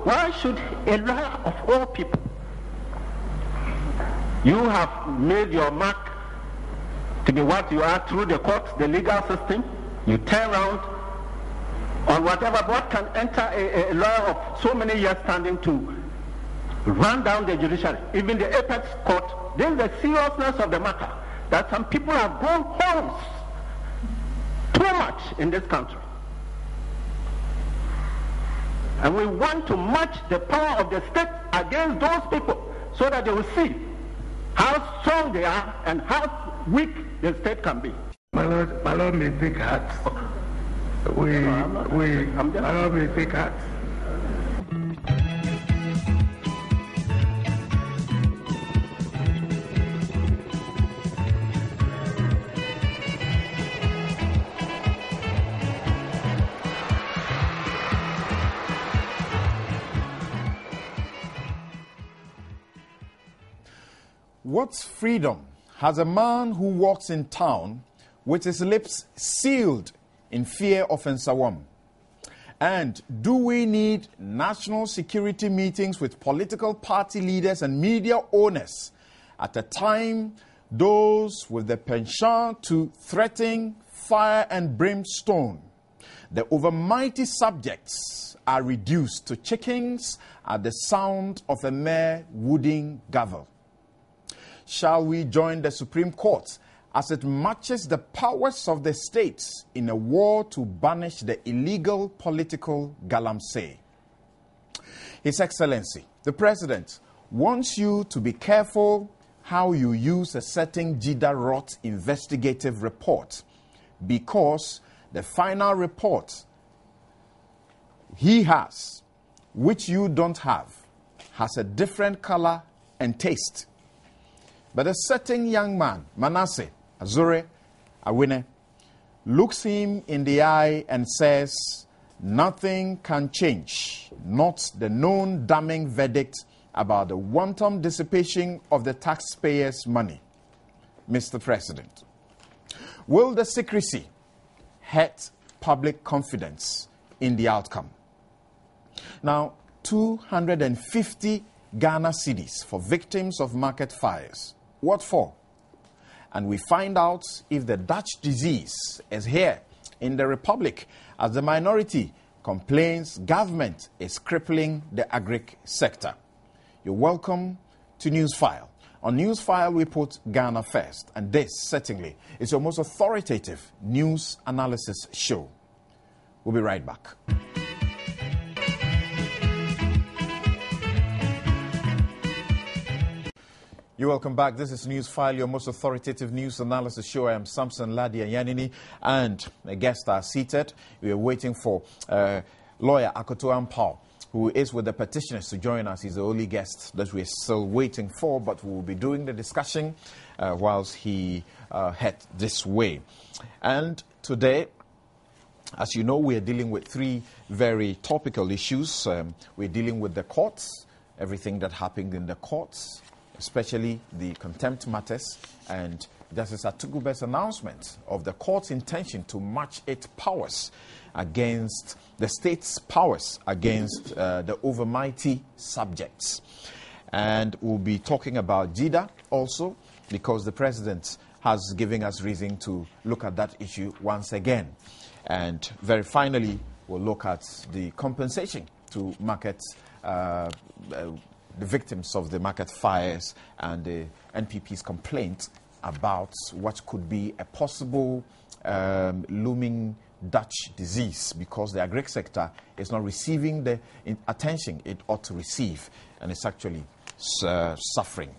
why should a lawyer of all people, you have made your mark to be what you are through the courts, the legal system, you turn around on whatever, what can enter a lawyer of so many years standing to run down the judiciary, even the apex court. This is the seriousness of the matter, that some people have gone homes too much in this country. And we want to match the power of the state against those people so that they will see how strong they are and how weak the state can be. My Lord may take heart. My Lord may take heart. What's freedom has a man who walks in town with his lips sealed in fear of ensawam? And do we need national security meetings with political party leaders and media owners at a time those with the penchant to threaten fire and brimstone? The overmighty subjects are reduced to chickens at the sound of a mere wooden gavel. Shall we join the Supreme Court as it matches the powers of the states in a war to banish the illegal political galamsey? His Excellency, the President, wants you to be careful how you use a certain Jida-Roth investigative report, because the final report he has, which you don't have, has a different color and taste. But a certain young man, Manasseh Adorye Awine, looks him in the eye and says, nothing can change, not the known damning verdict about the wanton dissipation of the taxpayers' money. Mr. President, will the secrecy hurt public confidence in the outcome? Now, 250 Ghana cedis for victims of market fires. What for? And we find out if the Dutch disease is here in the Republic, as the minority complains government is crippling the agric sector. You're welcome to Newsfile. On Newsfile, we put Ghana first, and this, certainly, is your most authoritative news analysis show. We'll be right back. You're welcome back. This is Newsfile, your most authoritative news analysis show. I am Samson Ladia Yanini, and a guest are seated. We are waiting for lawyer Akoto Ampao, who is with the petitioners, to join us. He's the only guest that we're still waiting for, but we will be doing the discussion whilst he head this way. And today, as you know, we are dealing with three very topical issues. We're dealing with the courts, everything that happened in the courts, especially the contempt matters, and Justice Atugube's announcement of the court's intention to match its powers against the state's powers against the overmighty subjects. And we'll be talking about JIDA also, because the president has given us reason to look at that issue once again. And very finally, we'll look at the compensation to market the victims of the market fires and the NPP's complaint about what could be a possible looming Dutch disease, because the agric sector is not receiving the attention it ought to receive, and it's actually suffering.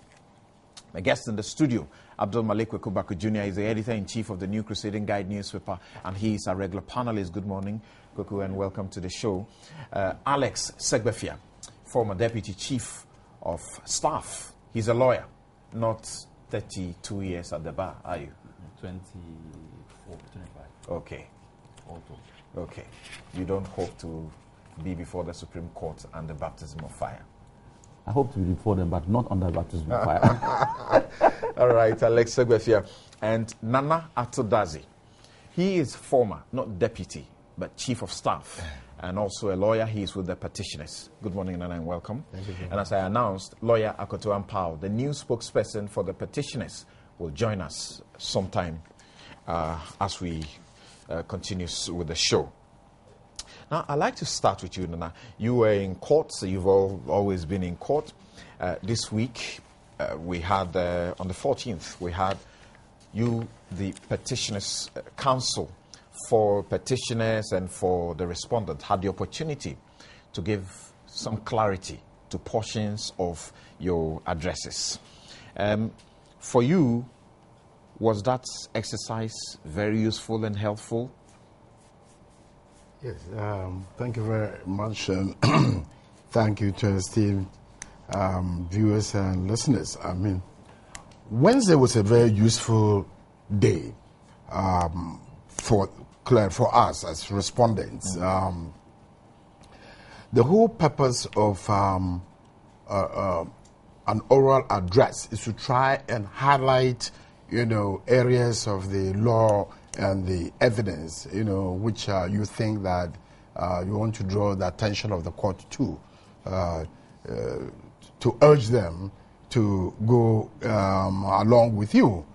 My guest in the studio, Abdul Malik Kwekubaku Jr., is the editor-in-chief of the New Crusading Guide newspaper, and he is a regular panelist. Good morning, Kweku, and welcome to the show. Alex Segbefia, former deputy chief of staff. He's a lawyer, not 32 years at the bar, are you? 24, 25. Okay. Auto. Okay. You don't hope to be before the Supreme Court and the baptism of fire? I hope to be before them, but not under baptism of fire. All right, Alex Segbefia. And Nana Atodazi. He is former, not deputy, but chief of staff. and also a lawyer. He is with the petitioners. Good morning, Nana, and welcome. Thank you. And as I announced, lawyer Akoto Ampao, the new spokesperson for the petitioners, will join us sometime as we continue with the show. Now, I'd like to start with you, Nana. You were in court, so you've always been in court. This week, we had, on the 14th, we had you, the petitioners' counsel for petitioners and for the respondent, had the opportunity to give some clarity to portions of your addresses. For you, was that exercise very useful and helpful? Yes, thank you very much, and thank you to esteemed viewers and listeners. I mean, Wednesday was a very useful day for us as respondents. The whole purpose of an oral address is to try and highlight, areas of the law and the evidence, which you think that you want to draw the attention of the court to urge them to go along with you.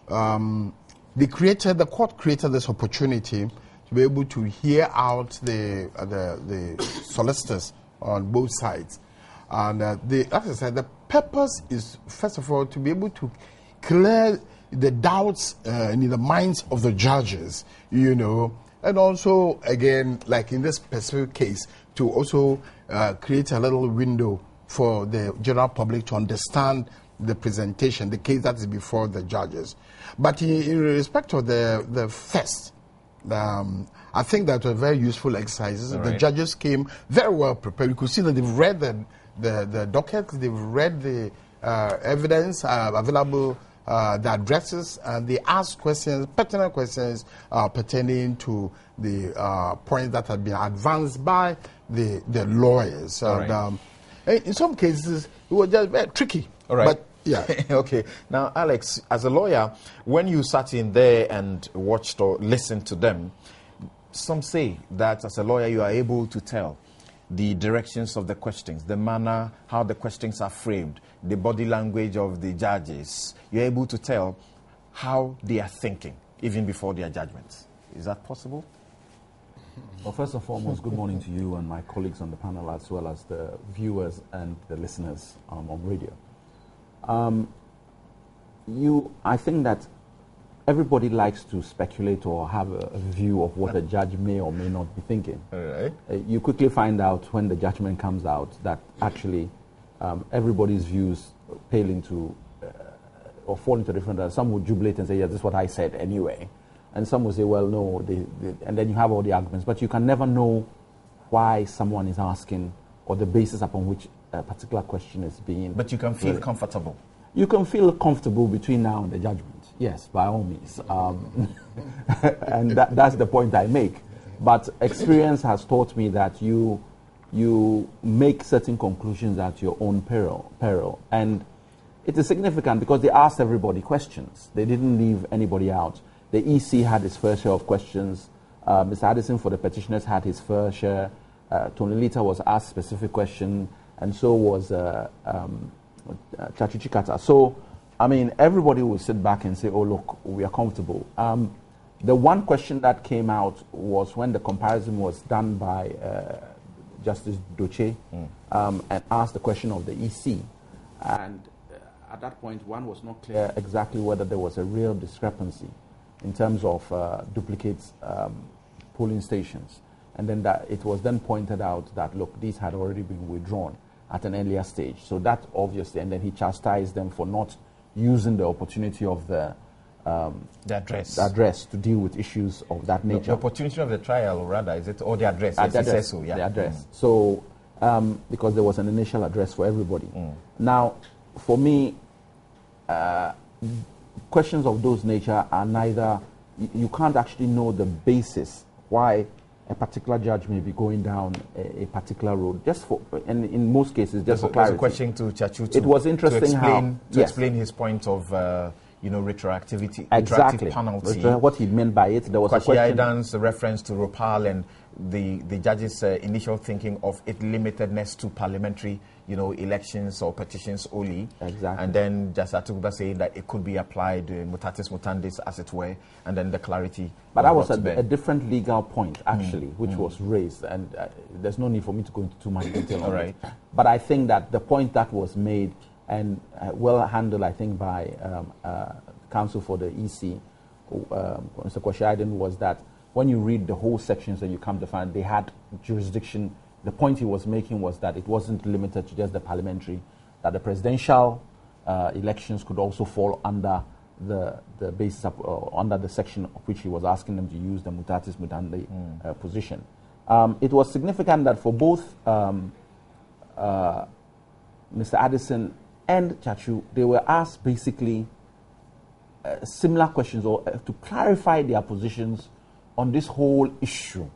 The court created this opportunity to be able to hear out the solicitors on both sides. And as I said, the purpose is, first of all, to be able to clear the doubts in the minds of the judges, and also, again, like in this specific case, to also create a little window for the general public to understand the presentation, the case that is before the judges. But in respect of the first, I think that was very useful exercises. Right. The judges came very well prepared. You could see that they've read the docket, they've read the evidence available, the addresses, and they asked questions, pertinent questions pertaining to the points that had been advanced by the lawyers. And, in some cases, it was just very tricky. All right. But, yeah. Okay. Now, Alex, as a lawyer, when you sat in there and watched or listened to them, some say that as a lawyer, you are able to tell the directions of the questions, the manner, how the questions are framed, the body language of the judges. You're able to tell how they are thinking, even before their judgments. Is that possible? Well, first and foremost, good morning to you and my colleagues on the panel, as well as the viewers and the listeners on radio. I think that everybody likes to speculate or have a view of what a judge may or may not be thinking. All right. You quickly find out when the judgment comes out that actually everybody's views pale into or fall into different. Some would jubilate and say, "Yeah, this is what I said anyway," and some will say, "Well, no," and then you have all the arguments. But you can never know why someone is asking or the basis upon which a particular question is being. But you can feel comfortable. You can feel comfortable between now and the judgment. Yes, by all means. And that's the point I make. But experience has taught me that you make certain conclusions at your own peril. And it is significant because they asked everybody questions. They didn't leave anybody out. The EC had his fair share of questions. Mr. Addison for the petitioners had his fair share. Tony Lita was asked specific question, and so was Chachi Chikata. So, I mean, everybody will sit back and say, "Oh, look, we are comfortable." The one question that came out was when the comparison was done by Justice Doche and asked the question of the EC. And at that point, one was not clear exactly whether there was a real discrepancy in terms of duplicates polling stations. And then it was then pointed out that, look, these had already been withdrawn at an earlier stage. So that obviously, and then he chastised them for not using the opportunity of the address to deal with issues of that nature. The opportunity of the trial, rather, is it, or the address? The address, so, yeah. The address. So, because there was an initial address for everybody. Now, for me, questions of those nature are neither, you can't actually know the basis why a particular judge may be going down a particular road, just for, and in most cases, just for clarity. There's a question to Chachu it was interesting to explain his point of, retroactivity, Exactly. retroactive penalty. What he meant by it, there was a Kwasi question. Aidan's reference to Ropal and the judge's initial thinking of it limitedness to parliamentary, elections or petitions only. Exactly. And then Justice Atuguba saying that it could be applied mutatis mutandis, as it were, and then the clarity. But that was a different legal point, actually, which was raised, and there's no need for me to go into too much detail on it. But I think that the point that was made and well handled, I think, by counsel for the EC, Mr. Kwasi Aidan, was that when you read the whole sections and you come to find they had jurisdiction, the point he was making was that it wasn't limited to just the parliamentary, that the presidential elections could also fall under the basis of, under the section of which he was asking them to use the mutatis mutandi position. It was significant that for both Mr. Addison and Chachu, they were asked basically similar questions or to clarify their positions on this whole issue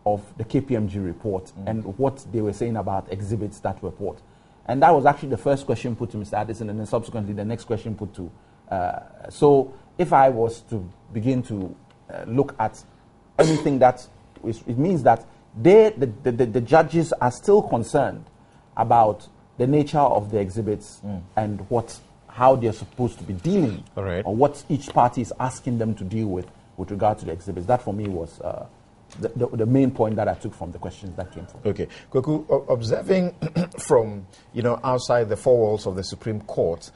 of the KPMG report and what they were saying about exhibits that report. And that was actually the first question put to Mr. Addison, and then subsequently the next question put to. So if I was to begin to look at anything that it means that the judges are still concerned about the nature of the exhibits and how they're supposed to be dealing, or what each party is asking them to deal with regard to the exhibits. That for me was the main point that I took from the questions that came from. Okay. Kweku, observing from, outside the four walls of the Supreme Court,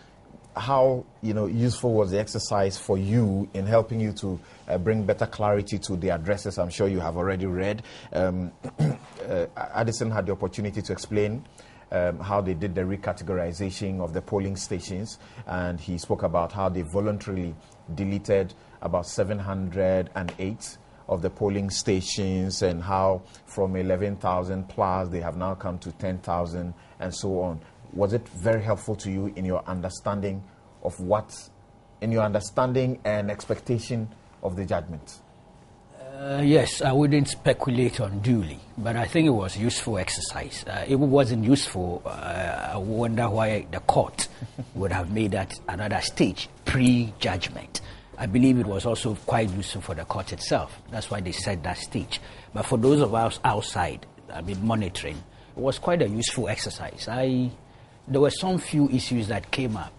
how, useful was the exercise for you in helping you to bring better clarity to the addresses I'm sure you have already read? Addison had the opportunity to explain how they did the recategorization of the polling stations, and he spoke about how they voluntarily deleted about 708 of the polling stations, and how from 11,000 plus they have now come to 10,000 and so on. Was it very helpful to you in your understanding of and expectation of the judgment? Yes, I wouldn't speculate unduly, but I think it was a useful exercise. If it wasn't useful, I wonder why the court would have made that another stage, pre-judgment. I believe it was also quite useful for the court itself. That's why they set that stage. But for those of us outside, monitoring, it was quite a useful exercise. There were some few issues that came up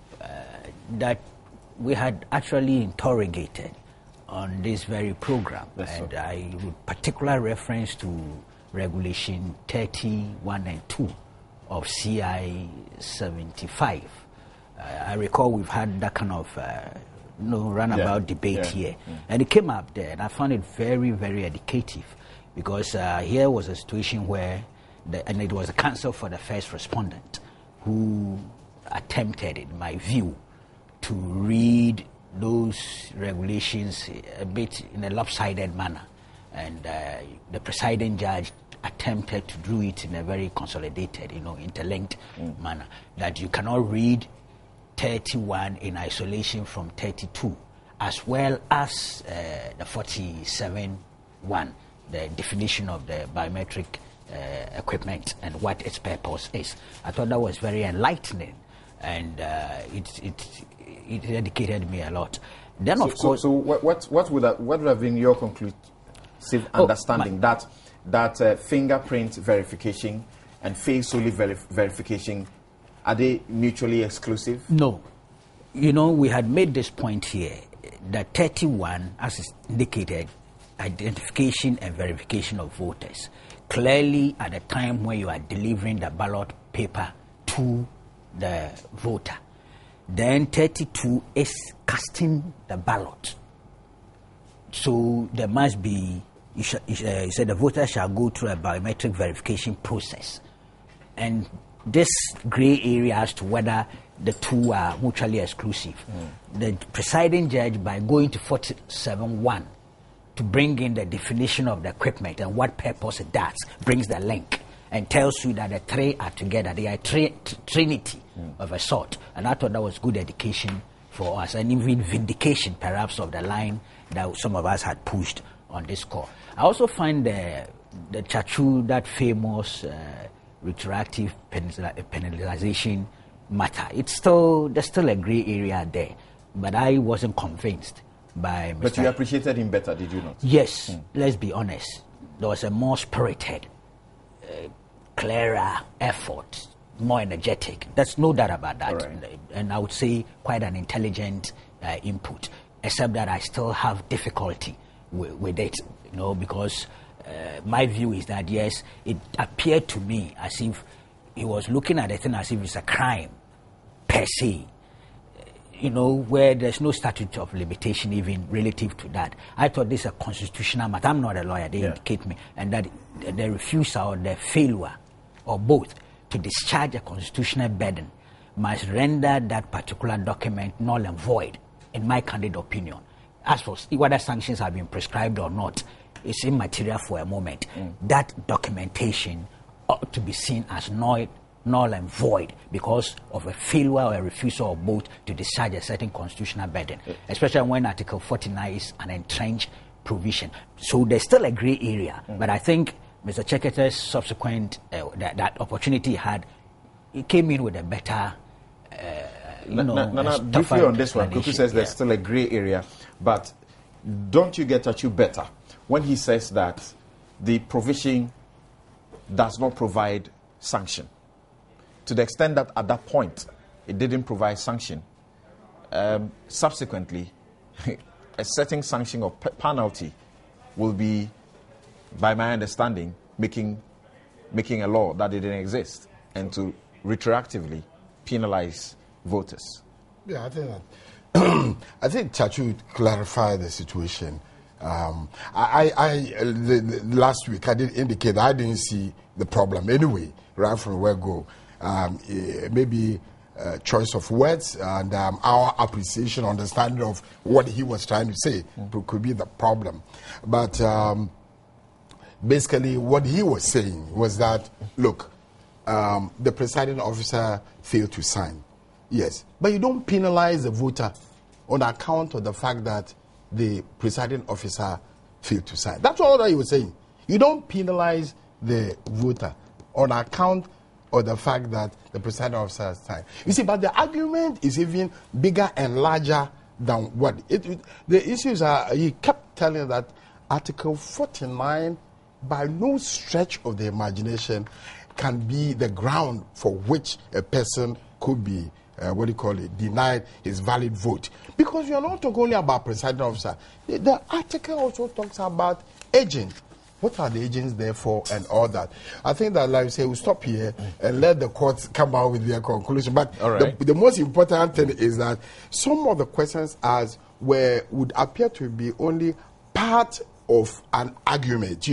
that we had actually interrogated on this very program. And I would particular reference to Regulation 31 and 2 of CI 75. I recall we've had that kind of runabout debate here. And it came up there, and I found it very, very educative, because here was a situation where, and it was a counsel for the first respondent who attempted, in my view, to read those regulations a bit in a lopsided manner. And the presiding judge attempted to do it in a very consolidated, interlinked manner, that you cannot read 31 in isolation from 32, as well as the 47.1, the definition of the biometric equipment and what its purpose is. I thought that was very enlightening, and it educated me a lot. Then, so what would have been your conclusive understanding that fingerprint verification and face only verification, are they mutually exclusive? No. We had made this point here that 31, as is indicated, identification and verification of voters. Clearly, at the time when you are delivering the ballot paper to the voter. Then 32 is casting the ballot. So there must be, you said the voter shall go through a biometric verification process. And this gray area as to whether the two are mutually exclusive. The presiding judge, by going to 47.1 to bring in the definition of the equipment and what purpose it does, brings the link and tells you that the three are together. They are trinity of a sort. And I thought that was good education for us, and even vindication perhaps of the line that some of us had pushed on this call. I also find the Chachu, that famous retroactive penalization matter, there's still a gray area there. but I wasn't convinced by Mr. But you appreciated him better, did you not? Yes, let's be honest. There was a more spirited, clearer effort, more energetic. There's no doubt about that. Right. And I would say quite an intelligent input, except that I still have difficulty with it, because my view is that, yes, it appeared to me as if he was looking at the thing as if it's a crime per se, where there's no statute of limitation even relative to that. I thought this is a constitutional matter. I'm not a lawyer, they indicate me, and that the refusal or the failure, or both, to discharge a constitutional burden must render that particular document null and void, in my candid opinion. As for whether sanctions have been prescribed or not, it's immaterial for a moment. That documentation ought to be seen as null and void because of a failure or a refusal or both to discharge a certain constitutional burden, especially when Article 49 is an entrenched provision. So there's still a grey area, but I think Mr. Chekete's subsequent, that opportunity he had, he came in with a better, briefly on this one, Kuku says there's still a grey area, but don't you get at you better when he says that the provision does not provide sanction? To the extent that at that point it didn't provide sanction, subsequently a certain sanction or penalty will be, by my understanding, making a law that didn't exist and to retroactively penalize voters. Yeah, I think that I think Chachu clarified the situation. Last week I did indicate that I didn't see the problem anyway, right from where go. Maybe choice of words and our appreciation, understanding of what he was trying to say could be the problem. But basically what he was saying was that, look, the presiding officer failed to sign. Yes, but you don't penalize the voter on account of the fact that the presiding officer failed to sign. That's all that he was saying. You don't penalize the voter on account of the fact that the presiding officer signed. You see, but the argument is even bigger and larger than what the issues are. He kept telling that Article 49, by no stretch of the imagination, can be the ground for which a person could be denied his valid vote. Because you are not talking only about presiding officer. The article also talks about agent. What are the agents there for and all that? I think that, like I say, we'll stop here and let the courts come out with their conclusion. But the most important thing is that some of the questions asked would appear to be only part of an argument,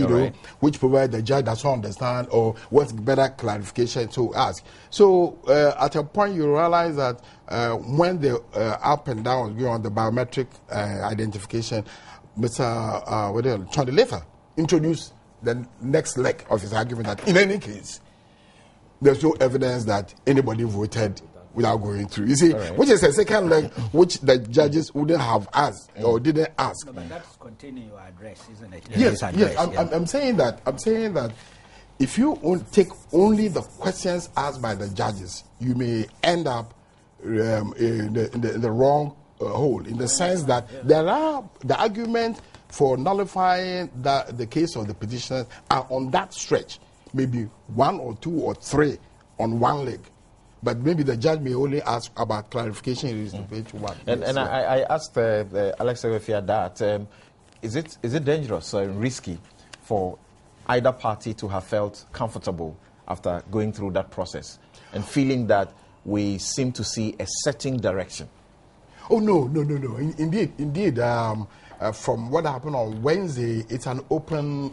which provide the judge does not understand or what's better clarification to ask. So at a point you realize that when the up and down was going on the biometric identification, Mr. Chondelefa introduced the next leg of his argument that in any case, there's no evidence that anybody voted without going through. You see, which is a second leg which the judges wouldn't have asked or didn't ask. No, but that's containing your address, isn't it? Yes. I'm saying that if you take only the questions asked by the judges, you may end up in the wrong hole, in the sense that there are the argument for nullifying the case of the petitioners are on that stretch, maybe one or two or three on one leg. But maybe the judge may only ask about clarification in page one. And I asked Alex Ewefia that, is it dangerous or risky for either party to have felt comfortable after going through that process and feeling that we seem to see a certain direction? Oh, no. Indeed. From what happened on Wednesday, it's an open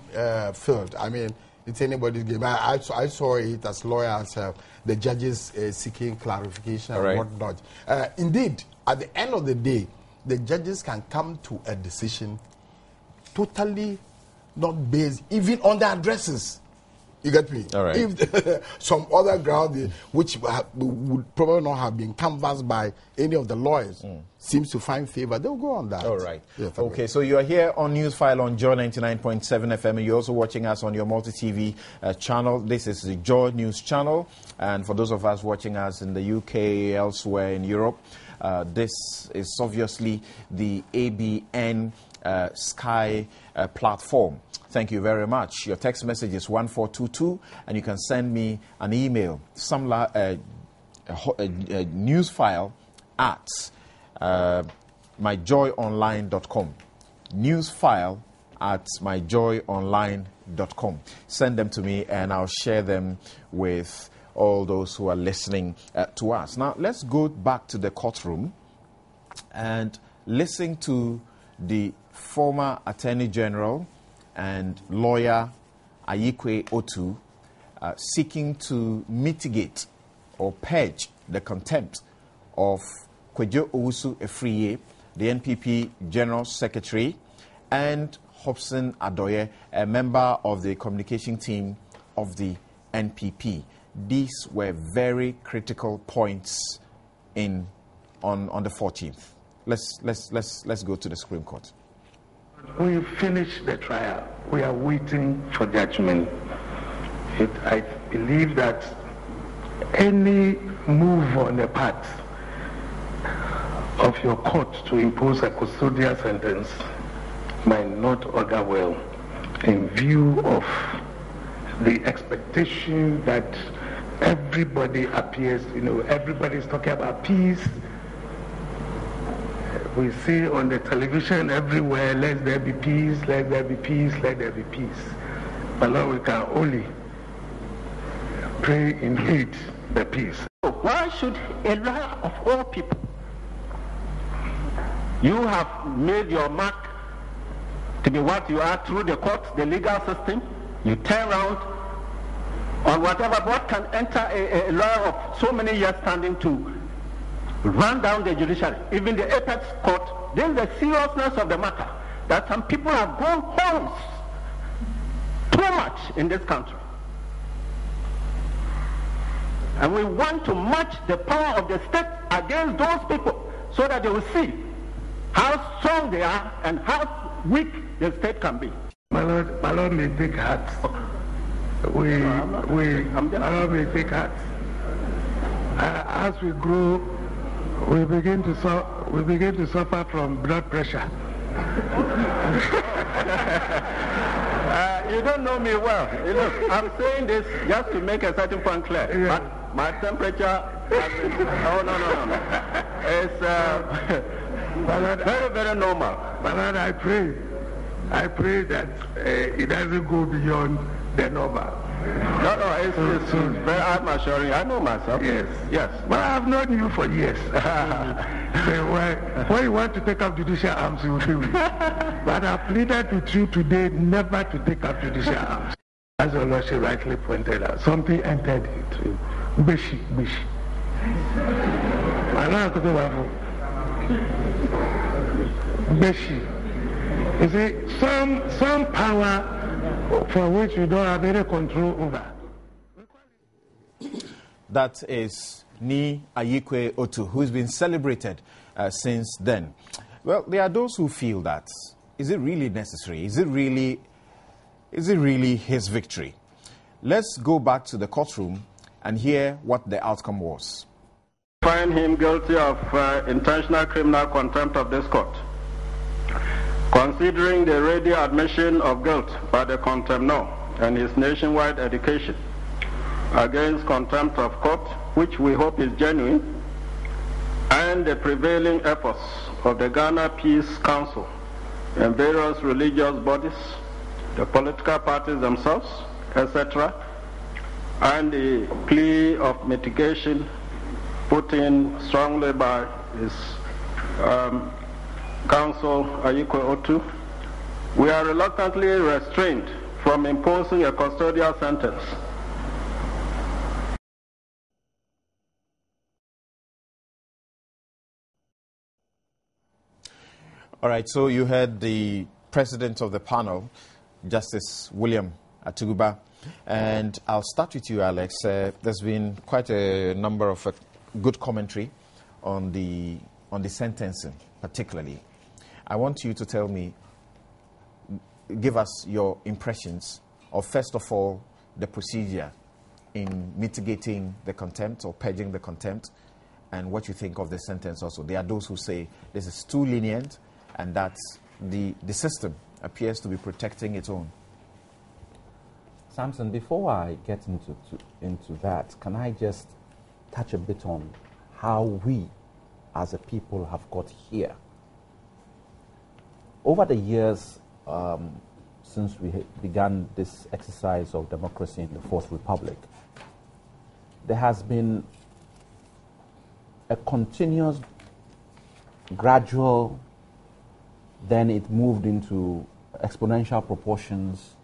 field. I mean, it's anybody's game. I saw it as lawyers, the judges seeking clarification and whatnot. Indeed, at the end of the day, the judges can come to a decision totally not based even on the addresses. You get me? All right. If some other ground which would probably not have been canvassed by any of the lawyers seems to find favor, they'll go on that. All right. Yeah, okay, so you are here on Newsfile on Joy 99.7 FM, and you're also watching us on your multi-TV channel. This is the Joy News channel, and for those of us watching us in the UK, elsewhere in Europe, this is obviously the ABN Sky platform. Thank you very much. Your text message is 1422, and you can send me an email, newsfile at myjoyonline.com. Newsfile at myjoyonline.com. Send them to me, and I'll share them with all those who are listening to us. Now, let's go back to the courtroom and listen to the former Attorney General and lawyer Ayikwe Otu seeking to mitigate or purge the contempt of Kwadwo Owusu Efriye, the NPP General Secretary, and Hobson Adorye, a member of the communication team of the NPP. These were very critical points on the 14th. Let's go to the Supreme Court. We finished the trial. We are waiting for judgment. I believe that any move on the part of your court to impose a custodial sentence might not augur well in view of the expectation that everybody appears, everybody's talking about peace. We see on the television everywhere, let there be peace, let there be peace, let there be peace. But now we can only pray in aid the peace. Why should a lawyer of all people, you have made your mark to be what you are through the courts, the legal system, you turn around on whatever, what can enter a lawyer of so many years standing to run down the judiciary, even the apex court. This is the seriousness of the matter, that some people have gone homes too much in this country. And we want to match the power of the state against those people so that they will see how strong they are and how weak the state can be. My Lord may take heart. My Lord may take heart. As we grow, we begin to suffer from blood pressure. You don't know me well. I'm saying this just to make a certain point clear. Yeah. My temperature has been, no. It's very, very normal. But Lord, I pray that it doesn't go beyond the normal. No, it's very, I'm assuring you. I know myself. Yes. But I have known you for years. When you want to take up judicial arms, you will do it. But I've pleaded with you today never to take up judicial arms. As the Lordship rightly pointed out, something entered into Bishi. Bishi. You see, some power for which you don't have any control over. That is Ni Ayikwe Otu, who's been celebrated since then. Well, there are those who feel that, is it really necessary? Is it really his victory? Let's go back to the courtroom and hear what the outcome was. Find him guilty of intentional criminal contempt of this court. Considering the ready admission of guilt by the contemptor and his nationwide education against contempt of court, which we hope is genuine, and the prevailing efforts of the Ghana Peace Council and various religious bodies, the political parties themselves, etc., and the plea of mitigation put in strongly by his counsel Ayikwe Otu, we are reluctantly restrained from imposing a custodial sentence. All right, so you heard the president of the panel, Justice William Atuguba, And I'll start with you, Alex. There's been quite a number of good commentary on the sentencing, particularly. I want you to tell me, give us your impressions of, first of all, the procedure in mitigating the contempt or purging the contempt, and what you think of the sentence also. There are those who say this is too lenient and that the system appears to be protecting its own. Samson, before I get into that, can I just touch a bit on how we as a people have got here? Over the years, since we began this exercise of democracy in the Fourth Republic, there has been a continuous, gradual, then it moved into exponential proportions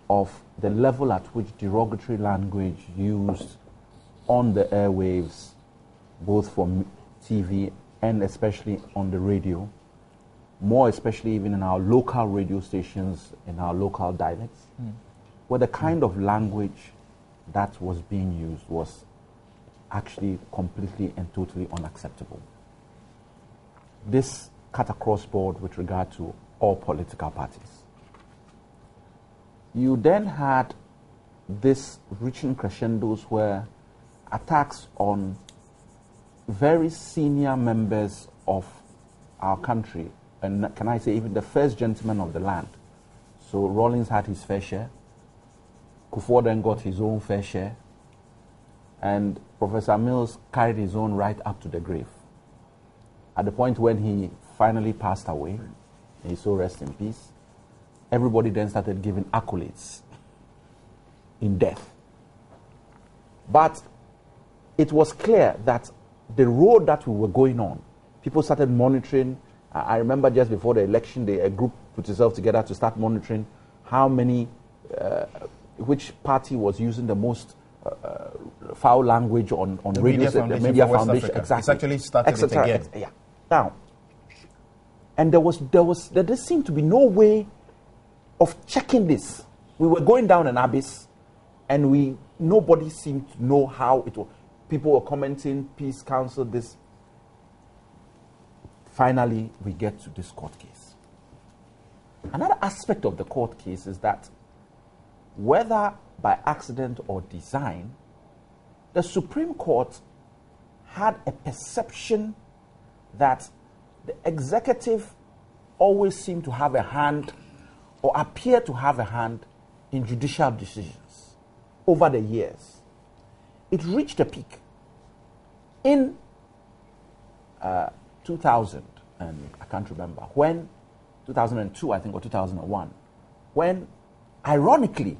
of the level at which derogatory language used on the airwaves, both for TV and especially on the radio, more especially even in our local radio stations, in our local dialects, where the kind of language that was being used was actually completely and totally unacceptable. This cut across board with regard to all political parties. You then had this reaching crescendos where attacks on very senior members of our country, and can I say even the first gentleman of the land. So Rawlings had his fair share, Kufuor then got his own fair share, and Professor Mills carried his own right up to the grave. At the point when he finally passed away, may so rest in peace, everybody then started giving accolades in death. But it was clear that the road that we were going on, people started monitoring. I remember just before the election, a group put itself together to start monitoring how many, which party was using the most foul language on radio, the Media Foundation, exactly. It's actually started it again. Yeah. Now, and there seemed to be no way of checking this. We were going down an abyss, and nobody seemed to know how it was. People were commenting, peace council, this. Finally, we get to this court case. Another aspect of the court case is that whether by accident or design, the Supreme Court had a perception that the executive always seemed to have a hand or appear to have a hand in judicial decisions over the years. It reached a peak in 2000, and I can't remember, when, 2002 I think, or 2001, when, ironically,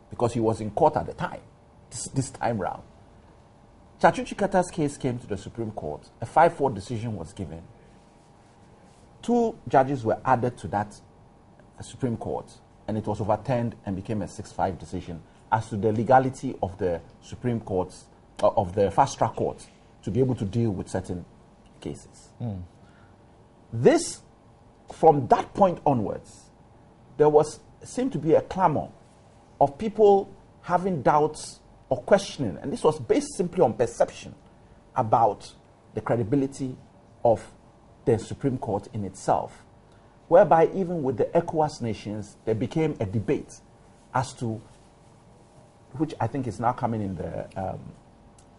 because he was in court at the time, this time round, Chachu Chikata's case came to the Supreme Court, a 5-4 decision was given, 2 judges were added to that Supreme Court, and it was overturned and became a 6-5 decision as to the legality of the Supreme Court's, of the fast-track court, to be able to deal with certain cases. This, from that point onwards, there seemed to be a clamor of people having doubts or questioning, and this was based simply on perception about the credibility of the Supreme Court in itself, whereby even with the ECOWAS nations, there became a debate as to, which I think is now coming in the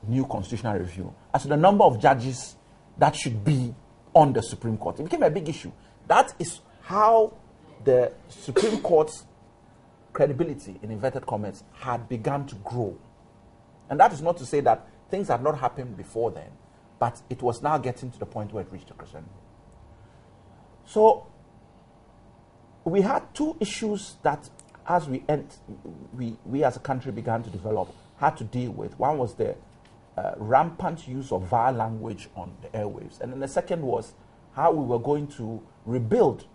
new constitutional review, as to the number of judges that should be on the Supreme Court. It became a big issue. That is how the Supreme Court's credibility, in inverted commas, had begun to grow. And that is not to say that things had not happened before then, but it was now getting to the point where it reached a crescendo. So we had 2 issues that, as we as a country began to develop, had to deal with. One was the rampant use of vile language on the airwaves. And then the second was how we were going to rebuild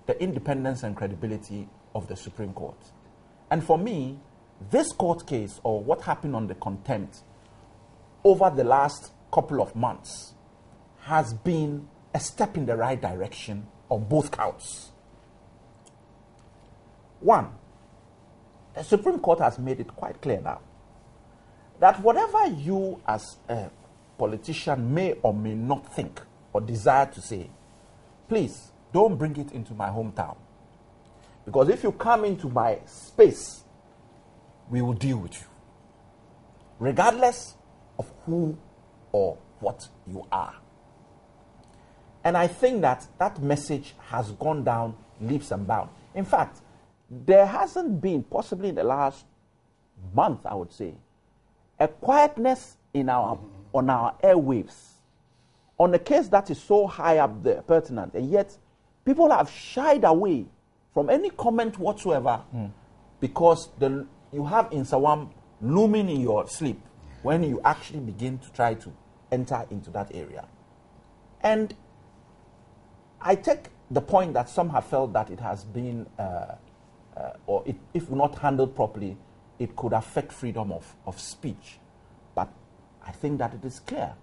the independence and credibility of the Supreme Court. And for me, this court case, or what happened on the contempt over the last couple of months, has been a step in the right direction on both counts. One, the Supreme Court has made it quite clear now that whatever you as a politician may or may not think or desire to say, please don't bring it into my hometown. Because if you come into my space, we will deal with you, regardless of who or what you are. And I think that that message has gone down leaps and bounds. In fact, there hasn't been, possibly in the last month, I would say, a quietness in on our airwaves on a case that is so high up there, pertinent, and yet people have shied away from any comment whatsoever because you have Insawam looming in your sleep when you actually begin to try to enter into that area. And I take the point that some have felt that it has been, if not handled properly, it could affect freedom of speech. But I think that it is clear.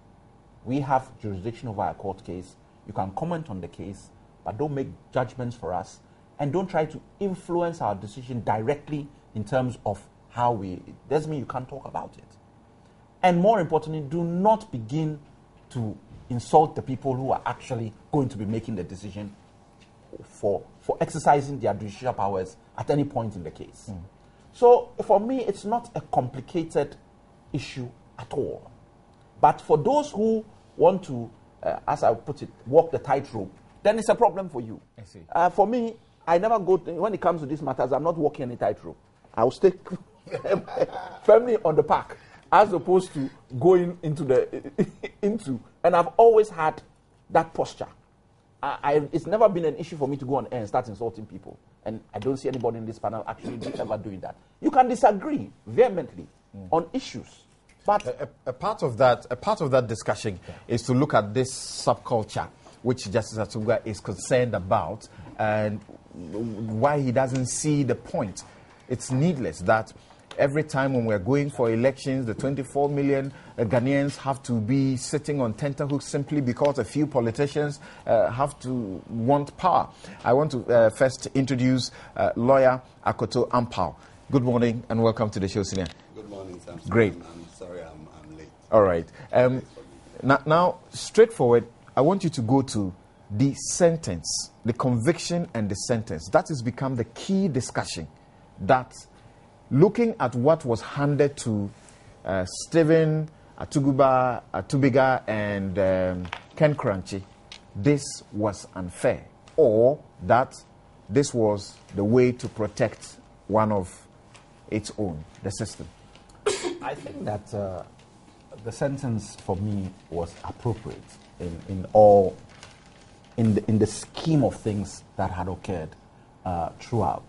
We have jurisdiction over a court case. You can comment on the case, but don't make judgments for us. And don't try to influence our decision directly in terms of how we... It doesn't mean you can't talk about it. And more importantly, do not begin to insult the people who are actually going to be making the decision for exercising their judicial powers at any point in the case. So for me, it's not a complicated issue at all. But for those who want to, as I put it, walk the tightrope, then it's a problem for you. I see. For me, I never go, when it comes to these matters, I'm not walking any tightrope. I will stay firmly on the path, as opposed to going into and I've always had that posture. It's never been an issue for me to go on air and start insulting people. And I don't see anybody in this panel actually ever doing that. You can disagree vehemently on issues. But a part of that discussion is to look at this subculture which Justice Atuga is concerned about and why he doesn't see the point. It's needless that every time when we're going for elections, the 24 million Ghanaians have to be sitting on tenterhooks simply because a few politicians have to want power. I want to first introduce lawyer Akoto Ampao. Good morning and welcome to the show, Senior. Good morning, Sam. Great. I'm sorry I'm late. All right. Now, straightforward, I want you to go to the sentence, the conviction and the sentence. That has become the key discussion. That looking at what was handed to Stephen Atubiga and Ken Kranchi, this was unfair, or that this was the way to protect one of its own, the system. I think that the sentence for me was appropriate in the scheme of things that had occurred throughout.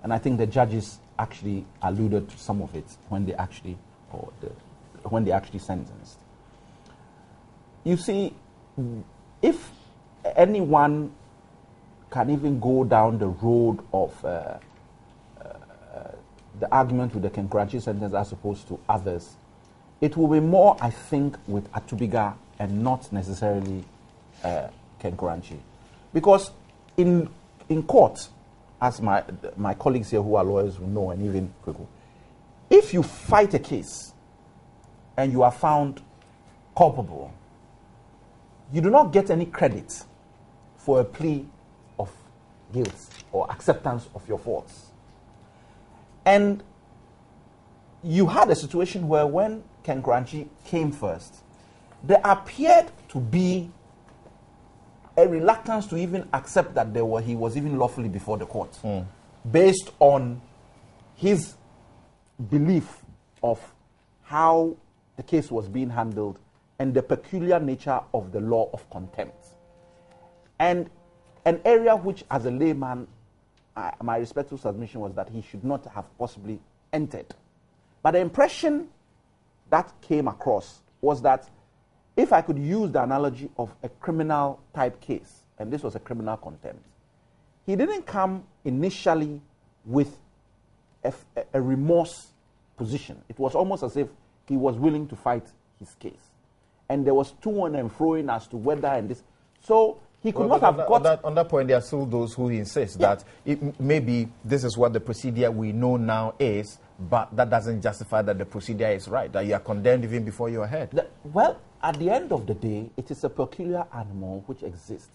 And I think the judges actually alluded to some of it when they actually sentenced. You see, if anyone can even go down the road of the argument with the Kenkranchi sentence as opposed to others, it will be more, I think, with Atubiga and not necessarily Kenkranchi. Because in court, as my colleagues here who are lawyers will know, and even Kweku, if you fight a case and you are found culpable, you do not get any credit for a plea of guilt or acceptance of your faults. And you had a situation where when Kenkranchi came first, there appeared to be a reluctance to even accept that he was even lawfully before the court, based on his belief of how the case was being handled and the peculiar nature of the law of contempt. And an area which, as a layman, my respectful submission was that he should not have possibly entered. But the impression that came across was that if I could use the analogy of a criminal type case, and this was a criminal contempt, he didn't come initially with a remorse position. It was almost as if he was willing to fight his case. And there was to and froing as to whether and this. So He could not have got... On that point, there are still those who insist that maybe this is what the procedure we know now is, but that doesn't justify that the procedure is right, that you are condemned even before you are heard. Well, at the end of the day, it is a peculiar animal which exists.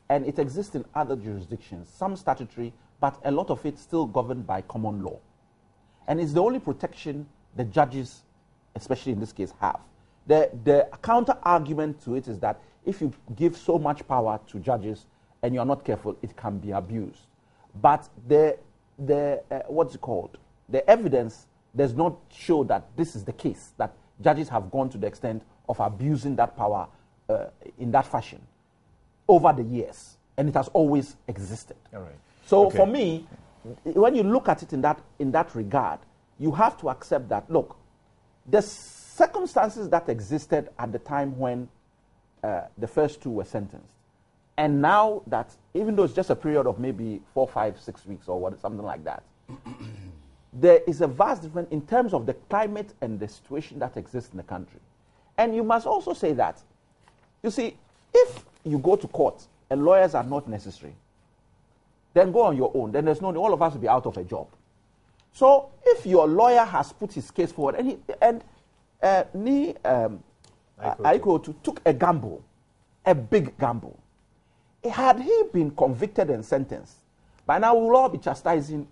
And it exists in other jurisdictions, some statutory, but a lot of it still governed by common law. And it's the only protection the judges, especially in this case, have. The counter-argument to it is that if you give so much power to judges and you're not careful, it can be abused. But what's it called? The evidence does not show that this is the case, that judges have gone to the extent of abusing that power in that fashion over the years. And it has always existed. All right. So for me, when you look at it in that regard, you have to accept that, look, the circumstances that existed at the time when the first two were sentenced, and now that, even though it's just a period of maybe 4, 5, 6 weeks or something like that, there is a vast difference in terms of the climate and the situation that exists in the country. And you must also say that, you see, if you go to court and lawyers are not necessary, then go on your own. Then there's no, all of us will be out of a job. So if your lawyer has put his case forward and Aikotu took a gamble, a big gamble. Had he been convicted and sentenced, by now we will all be chastising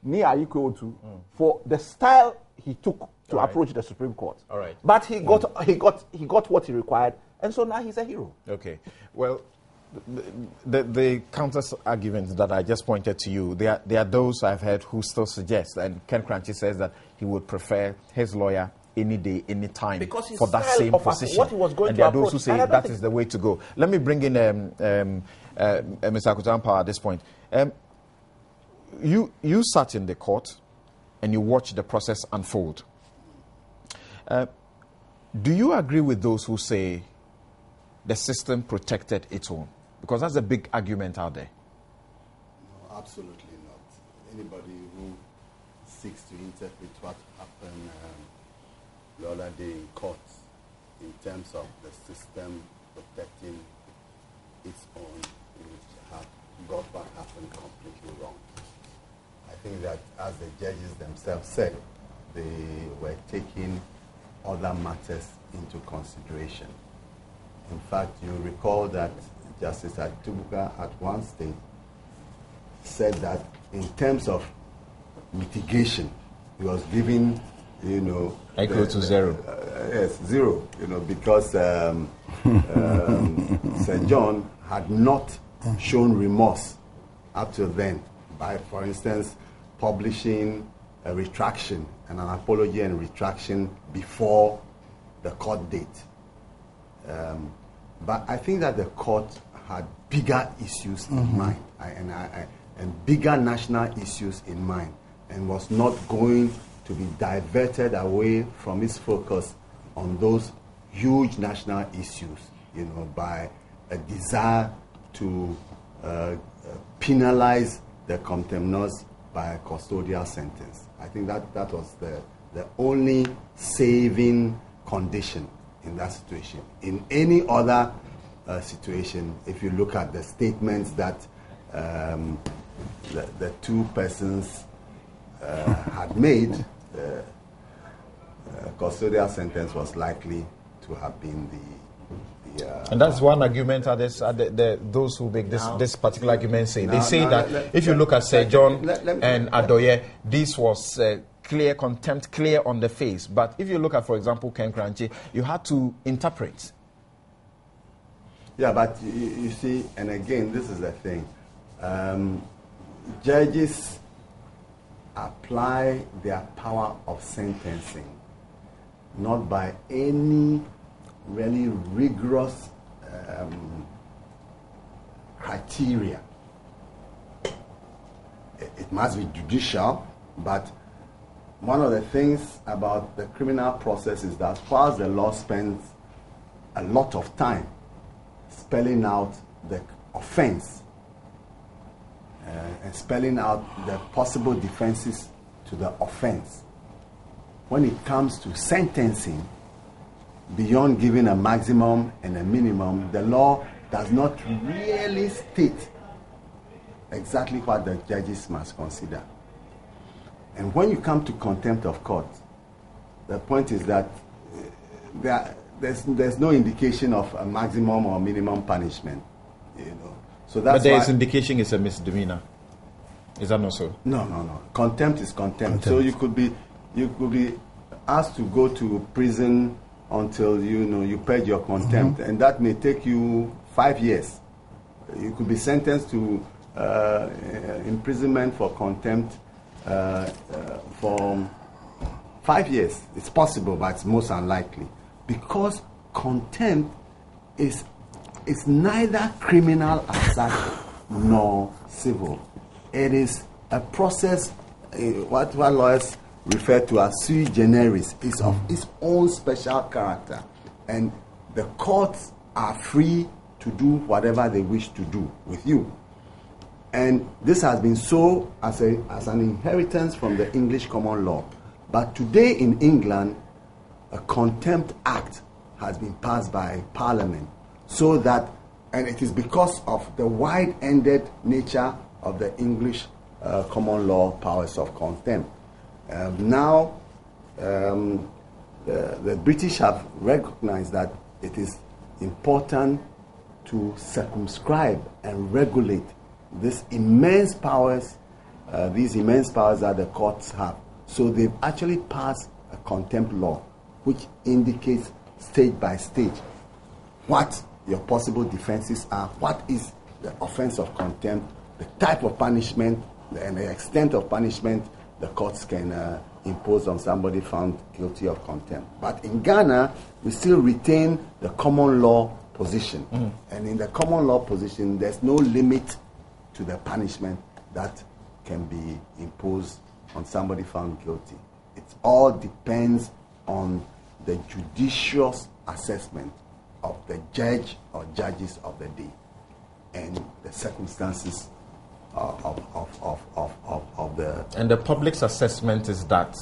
Ni Aikotu for the style he took to approach the Supreme Court. All right. But he got what he required, and so now he's a hero. Okay. Well, the counter arguments that I just pointed to you, there are those I've heard who still suggest, and Ken Crunchy says that he would prefer his lawyer any day, any time for that same position. What he was going and to there are approach, those who say that is the way to go. Let me bring in Mr. Akutampa at this point. You sat in the court and you watched the process unfold. Do you agree with those who say the system protected its own? Because that's a big argument out there. No, absolutely not. Anybody who seeks to interpret what happened the other day in court in terms of the system protecting its own, have got what happened completely wrong. I think that, as the judges themselves said, they were taking other matters into consideration. In fact, you recall that Justice Atubuka at one stage said that in terms of mitigation, he was giving, equal to zero. Yes, zero. Because Sir John had not shown remorse up to then by, for instance, publishing a retraction and an apology and retraction before the court date. But I think that the court had bigger issues in mind and bigger national issues in mind, and was not going to be diverted away from its focus on those huge national issues, by a desire to penalize the contemptors by a custodial sentence. I think that was the only saving condition in that situation. In any other situation, if you look at the statements that the two persons had made, custodial sentence was likely to have been and that's one argument. Those who make this particular argument say if you look at Sir John and Adorye, this was clear contempt, clear on the face. But if you look at, for example, Ken Crunchy, you had to interpret. Yeah, but you see, and again, this is the thing. Judges apply their power of sentencing not by any really rigorous criteria. It must be judicial, but one of the things about the criminal process is that whilst the law spends a lot of time spelling out the offense and spelling out the possible defenses to the offense, when it comes to sentencing, beyond giving a maximum and a minimum, the law does not really state exactly what the judges must consider. And when you come to contempt of court, the point is that there's no indication of a maximum or minimum punishment, you know. So that's but there why is indication it's a misdemeanor. Is that not so? No. Contempt is contempt. So you could be asked to go to prison until you purge your contempt, and that may take you 5 years. You could be sentenced to imprisonment for contempt for 5 years. It's possible, but it's most unlikely, because contempt is neither criminal as such nor civil. It is a process, what lawyers refer to as sui generis. It's of its own special character, and the courts are free to do whatever they wish to do with you. And this has been so as an inheritance from the English common law. But today in England, a Contempt Act has been passed by Parliament, so that, and it is because of the wide-ended nature of the English common law powers of contempt. Now, the British have recognized that it is important to circumscribe and regulate these immense powers that the courts have. So they've actually passed a contempt law, which indicates stage by stage what your possible defenses are, what is the offense of contempt, the type of punishment, and the extent of punishment the courts can impose on somebody found guilty of contempt. But in Ghana, we still retain the common law position. And in the common law position, there's no limit to the punishment that can be imposed on somebody found guilty. It all depends on the judicious assessment of the judge or judges of the day and the circumstances of the... And the public's assessment is that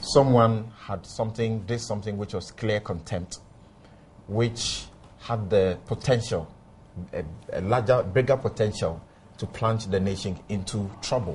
someone did something which was clear contempt, which had the potential, a bigger potential to plunge the nation into trouble.